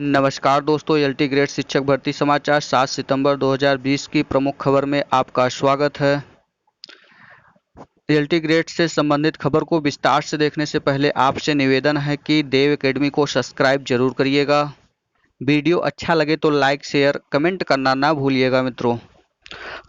नमस्कार दोस्तों, LT grade शिक्षक भर्ती समाचार 7 सितंबर 2020 की प्रमुख खबर में आपका स्वागत है। एलटी ग्रेड से संबंधित खबर को विस्तार से देखने से पहले आपसे निवेदन है कि देव एकेडमी को सब्सक्राइब जरूर करिएगा। वीडियो अच्छा लगे तो लाइक शेयर कमेंट करना ना भूलिएगा मित्रों।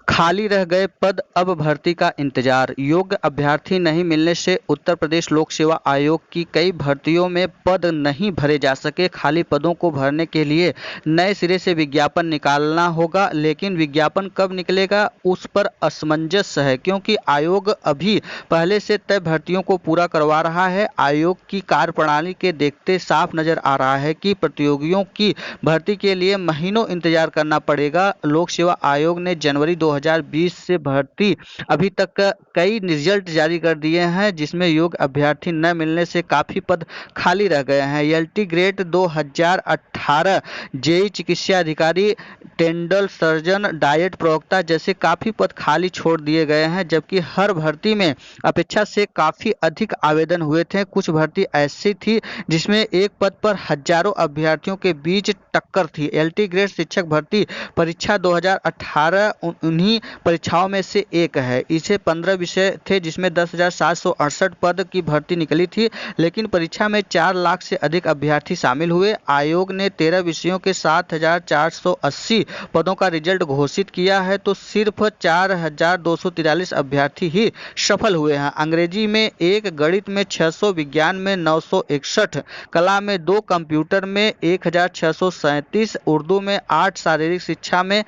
खाली रह गए पद, अब भर्ती का इंतजार। योग्य अभ्यर्थी नहीं मिलने से उत्तर प्रदेश लोक सेवा आयोग की कई भर्तियों में पद नहीं भरे जा सके। खाली पदों को भरने के लिए नए सिरे से विज्ञापन निकालना होगा, लेकिन विज्ञापन कब निकलेगा उस पर असमंजस है, क्योंकि आयोग अभी पहले से तय भर्तियों को पूरा करवा रहा है। आयोग की कार्यप्रणाली के देखते साफ नजर आ रहा है कि प्रतियोगियों की भर्ती के लिए महीनों इंतजार करना पड़ेगा। लोक सेवा आयोग ने जनवरी 2020 से भर्ती अभी तक कई रिजल्ट जारी कर दिए हैं, जिसमें योग्य अभ्यर्थी न मिलने से काफी पद खाली रह गए हैं। एलटी ग्रेड 2018 जेई चिकित्सा अधिकारी, डेंटल सर्जन, डाइट प्रवक्ता जैसे काफी पद खाली छोड़ दिए गए हैं, जबकि हर भर्ती में अपेक्षा से काफी अधिक आवेदन हुए थे। कुछ भर्ती ऐसी थी जिसमें एक पद पर हजारों अभ्यर्थियों के बीच टक्कर थी। एलटी ग्रेड शिक्षक भर्ती परीक्षा 2018 उन्हीं परीक्षाओं में से एक है। इसे 15 विषय थे, जिसमें 10,768 पद की भर्ती निकली थी, लेकिन परीक्षा में 4 लाख से अधिक अभ्यर्थी शामिल हुए। आयोग ने 13 विषयों के 7,480 पदों का रिजल्ट घोषित किया है, तो सिर्फ 4,243 अभ्यर्थी ही सफल हुए हैं। अंग्रेजी में 1, गणित में 600, विज्ञान में 961, कला में 2, कंप्यूटर में 1,637, उर्दू में 8, शारीरिक शिक्षा में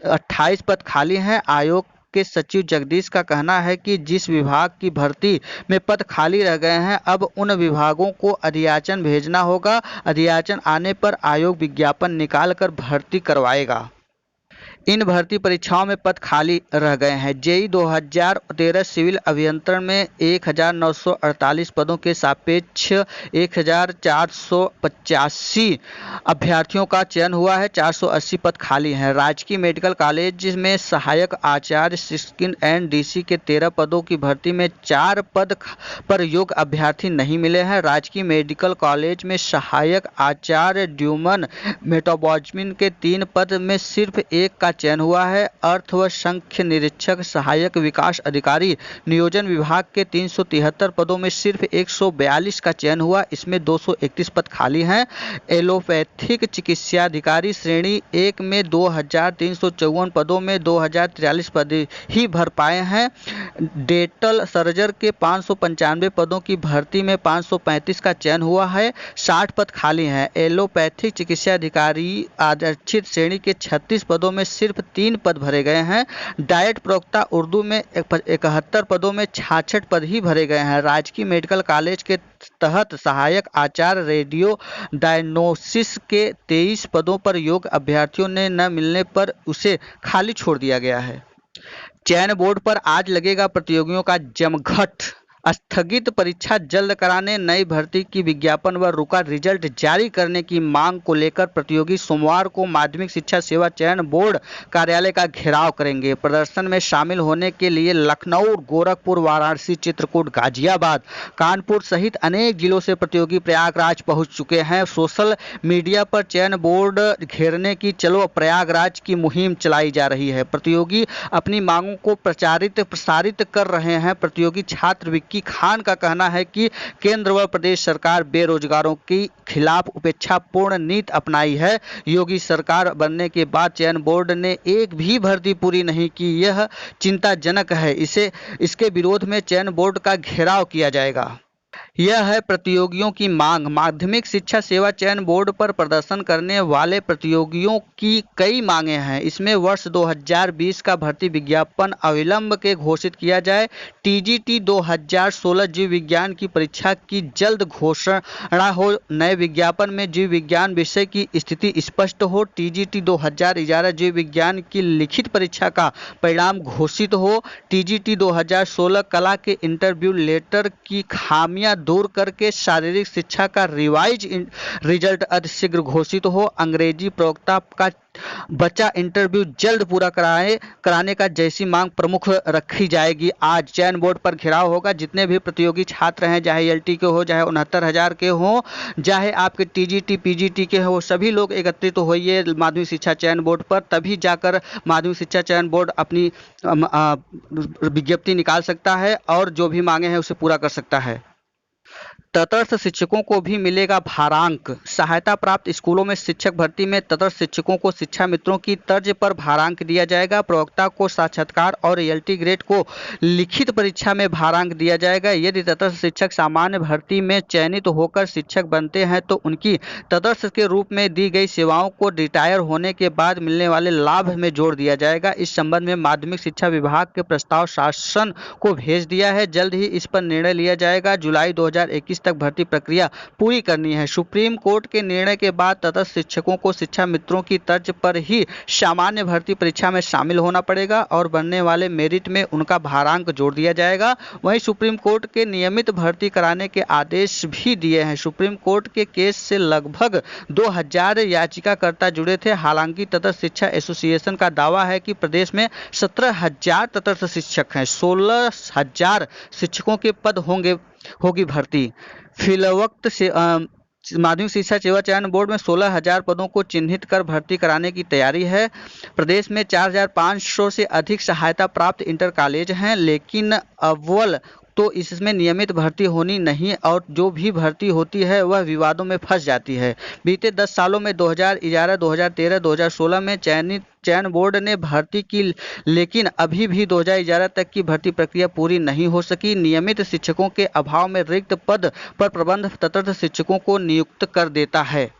28 पद खाली हैं। आयोग के सचिव जगदीश का कहना है कि जिस विभाग की भर्ती में पद खाली रह गए हैं, अब उन विभागों को अधियाचन भेजना होगा। अधियाचन आने पर आयोग विज्ञापन निकालकर भर्ती करवाएगा। इन भर्ती परीक्षाओं में पद खाली रह गए हैं। जेई 2013 सिविल अभियंत्रण में 1,948 पदों के सापेक्ष 1,485 अभ्यर्थियों का चयन हुआ है। 480 पद खाली हैं। राजकीय मेडिकल कॉलेज में सहायक आचार्य सिस्किन एंड डीसी के 13 पदों की भर्ती में 4 पद पर योग्य अभ्यर्थी नहीं मिले हैं। राजकीय मेडिकल कॉलेज में सहायक आचार्य ड्यूमन मेटाबॉजमिन के 3 पद में सिर्फ एक का चयन हुआ है। अर्थ व संख्य निरीक्षक, सहायक विकास अधिकारी, नियोजन विभाग के 373 पदों में सिर्फ 142 का चयन हुआ। इसमें 231 पद खाली हैं। एलोपैथिक चिकित्साधिकारी श्रेणी 1 में 2,354 पदों में 2,043 पद ही भर पाए हैं। डेंटल सर्जर के 595 पदों की भर्ती में 535 का चयन हुआ है। 60 पद खाली हैं। एलोपैथिक चिकित्साधिकारी आरक्षित श्रेणी के 36 पदों में सिर्फ 3 पद भरे गए हैं। डाइट प्रवक्ता उर्दू में 71 पदों में 66 पद ही भरे गए हैं। राजकीय मेडिकल कॉलेज के तहत सहायक आचार्य रेडियो डायग्नोसिस के 23 पदों पर योग्य अभ्यर्थियों ने न मिलने पर उसे खाली छोड़ दिया गया है। चयन बोर्ड पर आज लगेगा प्रतियोगियों का जमघट। स्थगित परीक्षा जल्द कराने, नई भर्ती की विज्ञापन व रुका रिजल्ट जारी करने की मांग को लेकर प्रतियोगी सोमवार को माध्यमिक शिक्षा सेवा चयन बोर्ड कार्यालय का घेराव करेंगे। प्रदर्शन में शामिल होने के लिए लखनऊ, गोरखपुर, वाराणसी, चित्रकूट, गाजियाबाद, कानपुर सहित अनेक जिलों से प्रतियोगी प्रयागराज पहुंच चुके हैं। सोशल मीडिया पर चयन बोर्ड घेरने की चलो प्रयागराज की मुहिम चलाई जा रही है। प्रतियोगी अपनी मांगों को प्रसारित कर रहे हैं। प्रतियोगी छात्र विक्की खान का कहना है कि केंद्र व प्रदेश सरकार बेरोजगारों के खिलाफ उपेक्षापूर्ण नीति अपनाई है। योगी सरकार बनने के बाद चयन बोर्ड ने एक भी भर्ती पूरी नहीं की, यह चिंताजनक है। इसके विरोध में चयन बोर्ड का घेराव किया जाएगा। यह है प्रतियोगियों की मांग। माध्यमिक शिक्षा सेवा चयन बोर्ड पर प्रदर्शन करने वाले प्रतियोगियों की कई मांगे हैं। इसमें वर्ष 2020 का भर्ती विज्ञापन अविलंब के घोषित किया जाए। टीजीटी 2016 जीव विज्ञान की परीक्षा की जल्द घोषणा हो। नए विज्ञापन में जीव विज्ञान विषय की स्थिति स्पष्ट हो। टीजीटी 2011 जीव विज्ञान की लिखित परीक्षा का परिणाम घोषित हो। टीजीटी 2016 कला के इंटरव्यू लेटर की खामियां दूर करके शारीरिक शिक्षा का रिवाइज रिजल्ट अतिशीघ्र घोषित हो। अंग्रेजी प्रवक्ता का बचा इंटरव्यू जल्द पूरा कराने का जैसी मांग प्रमुख रखी जाएगी। आज चयन बोर्ड पर घेराव होगा। जितने भी प्रतियोगी छात्र हैं, चाहे एलटी के हो, चाहे 69,000 के हो, चाहे आपके टीजीटी पीजीटी के हो, सभी लोग एकत्रित होइए माध्यमिक शिक्षा चयन बोर्ड पर। तभी जाकर माध्यमिक शिक्षा चयन बोर्ड अपनी विज्ञप्ति निकाल सकता है और जो भी मांगे हैं उसे पूरा कर सकता है। तटस्थ शिक्षकों को भी मिलेगा भारांक। सहायता प्राप्त स्कूलों में शिक्षक भर्ती में तटस्थ शिक्षकों को शिक्षा मित्रों की तर्ज पर भारांक दिया जाएगा। प्रवक्ता को साक्षात्कार और एलटी ग्रेड को लिखित परीक्षा में भारांक दिया जाएगा। यदि तटस्थ शिक्षक सामान्य भर्ती में चयनित होकर शिक्षक बनते हैं तो उनकी तटस्थ के रूप में दी गई सेवाओं को रिटायर होने के बाद मिलने वाले लाभ में जोड़ दिया जाएगा। इस संबंध में माध्यमिक शिक्षा विभाग के प्रस्ताव शासन को भेज दिया है। जल्द ही इस पर निर्णय लिया जाएगा। जुलाई 2021 तक भर्ती प्रक्रिया पूरी करनी है। सुप्रीम कोर्ट के निर्णय के बाद तटस्थ शिक्षकों को शिक्षा मित्रों की तर्ज पर ही सामान्य भर्ती परीक्षा में शामिल होना पड़ेगा और बनने वाले मेरिट में उनका भारांक जोड़ दिया जाएगा। वहीं सुप्रीम कोर्ट के नियमित भर्ती कराने के आदेश भी दिए हैं। सुप्रीम कोर्ट के केस से लगभग 2000 याचिकाकर्ता जुड़े थे। हालांकि तटस्थ शिक्षा एसोसिएशन का दावा है कि प्रदेश में 17,000 तटस्थ शिक्षक हैं। 16,000 शिक्षकों के पद होगी भर्ती। फिलवक्त से माध्यमिक शिक्षा सेवा चयन बोर्ड में 16,000 पदों को चिन्हित कर भर्ती कराने की तैयारी है। प्रदेश में 4,500 से अधिक सहायता प्राप्त इंटर कॉलेज हैं, लेकिन अव्वल तो इसमें नियमित भर्ती होनी नहीं और जो भी भर्ती होती है वह विवादों में फंस जाती है। बीते 10 सालों में 2011, 2013, 2016 में चयन बोर्ड ने भर्ती की, लेकिन अभी भी 2011 तक की भर्ती प्रक्रिया पूरी नहीं हो सकी। नियमित शिक्षकों के अभाव में रिक्त पद पर प्रबंध तटस्थ शिक्षकों को नियुक्त कर देता है।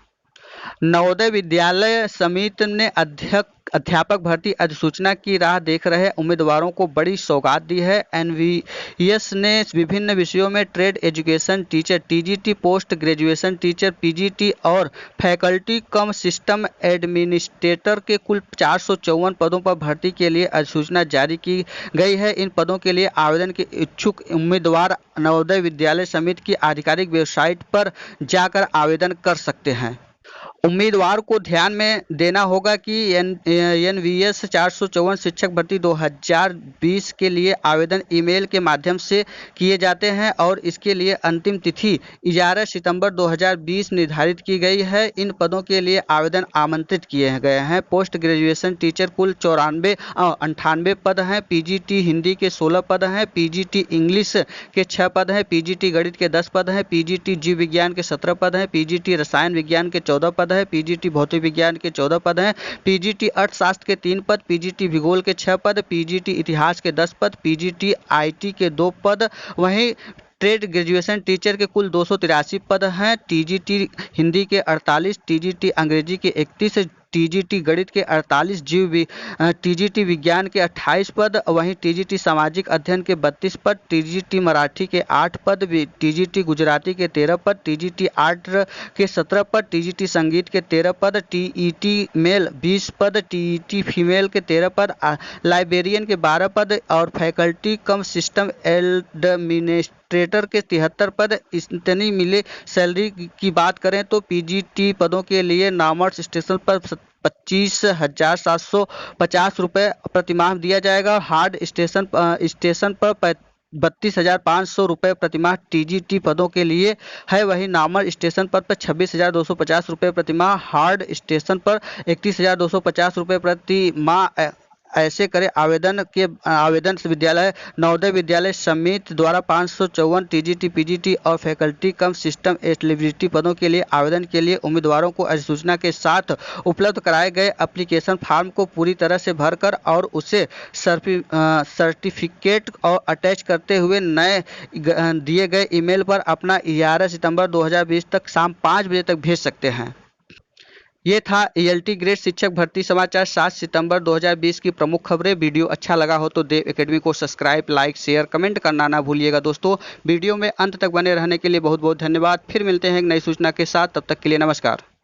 नवोदय विद्यालय समिति ने अध्यापक भर्ती अधिसूचना की राह देख रहे उम्मीदवारों को बड़ी सौगात दी है। एनवीएस ने विभिन्न विषयों में trade education teacher, TGT, post graduation teacher, PGT और फैकल्टी कम सिस्टम एडमिनिस्ट्रेटर के कुल 454 पदों पर भर्ती के लिए अधिसूचना जारी की गई है। इन पदों के लिए आवेदन के इच्छुक उम्मीदवार नवोदय विद्यालय समिति की आधिकारिक वेबसाइट पर जाकर आवेदन कर सकते हैं। उम्मीदवार को ध्यान में देना होगा कि एनवीएस 454 शिक्षक भर्ती 2020 के लिए आवेदन ईमेल के माध्यम से किए जाते हैं और इसके लिए अंतिम तिथि 11 सितंबर 2020 निर्धारित की गई है। इन पदों के लिए आवेदन आमंत्रित किए गए हैं। पोस्ट ग्रेजुएशन टीचर कुल 98 पद हैं। पीजीटी हिंदी के 16 पद हैं। पीजीटी इंग्लिश के 6 पद हैं। पीजीटी गणित के 10 पद हैं। पीजीटी जीव विज्ञान के 17 पद हैं। पीजीटी रसायन विज्ञान के 14 पद है। पीजीटी भौतिक विज्ञान के 14 पद हैं। पीजीटी अर्थशास्त्र के 3 पद। पीजीटी भूगोल के 6 पद। पीजीटी इतिहास के 10 पद। पीजीटी आईटी के 2 पद। वहीं ट्रेड ग्रेजुएशन टीचर के कुल 283 पद हैं। टीजीटी हिंदी के 48, टीजीटी अंग्रेजी के 31, टीजीटी गणित के 48, टीजीटी विज्ञान के 28 पद। वहीं टीजीटी सामाजिक अध्ययन के 32 पद। टीजीटी मराठी के 8 पद। टीजीटी गुजराती के 13 पद। टीजीटी आर्ट के 17 पद। टीजीटी संगीत के 13 पद। टीईटी मेल 20 पद। टीईटी फीमेल के 13 पद। लाइब्रेरियन के 12 पद और फैकल्टी कम सिस्टम एडमिनिस्ट्रेटर के 73 पद। इतनी मिले सैलरी की बात करें तो पीजीटी पदों के लिए नामर्स स्टेशन पर 25,750 रुपये प्रतिमाह दिया जाएगा। हार्ड स्टेशन पर 32,500 रुपये प्रतिमाह टीजीटी पदों के लिए है। वहीं नामर स्टेशन पर 26,250 रुपये प्रतिमाह। हार्ड स्टेशन पर 31,250 रुपये प्रतिमाह। ऐसे करें आवेदन विद्यालय नवोदय विद्यालय समिति द्वारा 554 टीजीटी पीजीटी और फैकल्टी कम सिस्टम एलिजिबिलिटी पदों के लिए आवेदन के लिए उम्मीदवारों को अधिसूचना के साथ उपलब्ध कराए गए एप्लीकेशन फॉर्म को पूरी तरह से भरकर और उसे सर्टिफिकेट और अटैच करते हुए नए दिए गए ईमेल पर अपना 11 सितंबर 2020 तक शाम 5 बजे तक भेज सकते हैं। ये था एलटी ग्रेड शिक्षक भर्ती समाचार 7 सितंबर 2020 की प्रमुख खबरें। वीडियो अच्छा लगा हो तो देव एकेडमी को सब्सक्राइब, लाइक, शेयर, कमेंट करना ना भूलिएगा। दोस्तों, वीडियो में अंत तक बने रहने के लिए बहुत बहुत धन्यवाद। फिर मिलते हैं एक नई सूचना के साथ, तब तक के लिए नमस्कार।